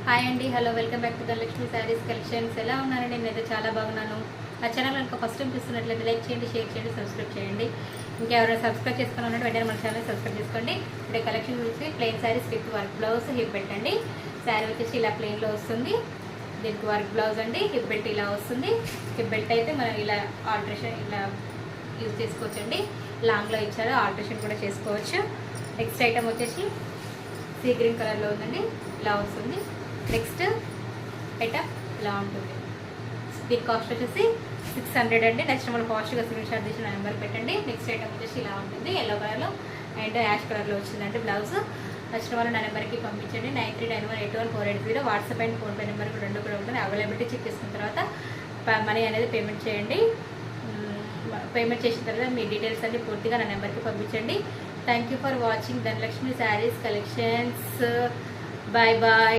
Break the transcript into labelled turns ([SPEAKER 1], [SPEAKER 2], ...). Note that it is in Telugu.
[SPEAKER 1] హాయ్ అండి, hello, welcome back to Dhanalakshmi sarees collections. ఎలా ఉన్నారండి? నేనైతే చాలా బాగున్నాను. నా ఛానల్ కనుక ఫస్ట్ టైం చూస్తున్నట్లయితే లైక్ చేయండి, షేర్ చేయండి, సబ్స్క్రైబ్ చేయండి. ఇంకెవరైనా సబ్స్క్రైబ్ చేసుకుని ఉన్నట్టు వెంటనే మన ఛానల్ సబ్స్క్రైబ్ చేసుకోండి. ఇప్పుడు కలెక్షన్ గురించి plain saris with work blouse, hip belt అండి. శారీ వచ్చేసి ఇలా ప్లెయిన్లో వస్తుంది. దీనికి వర్క్ బ్లౌజ్ అండి, హిప్ బెల్ట్ ఇలా వస్తుంది. హిప్ బెల్ట్ అయితే మనం ఇలా ఆల్టరేషన్ ఇలా యూజ్ చేసుకోవచ్చండి. లాంగ్లో ఇచ్చారు, ఆల్టరేషన్ కూడా చేసుకోవచ్చు. నెక్స్ట్ ఐటమ్ వచ్చేసి సీ గ్రీన్ కలర్లో ఉందండి, ఇలా వస్తుంది. నెక్స్ట్ ఐటమ్ ఇలా ఉంటుంది. దీని కాస్ట్ వచ్చేసి 600 అండి. నెక్స్ట్ మనం కాస్ట్గా స్క్రీన్ షాట్ తీసి నా నెంబర్ పెట్టండి. నెక్స్ట్ ఐటమ్ వచ్చేసి ఇలా ఉంటుంది, ఎల్లో కలర్లో అండ్ యాష్ కలర్లో వచ్చిందండి బ్లౌజ్. నెక్స్ట్ వాళ్ళు నా నెంబర్కి పంపించండి. 9391814880. వాట్సాప్ అండ్ ఫోన్పే నెంబర్ రెండు కూడా ఉంటుంది. అవైలబిలిటీ చెక్ చేసుకున్న తర్వాత మనీ అనేది పేమెంట్ చేయండి. పేమెంట్ చేసిన తర్వాత మీ డీటెయిల్స్ అన్ని పూర్తిగా నా నెంబర్కి పంపించండి. Thank you for watching Dhanalakshmi sarees collections. Bye bye.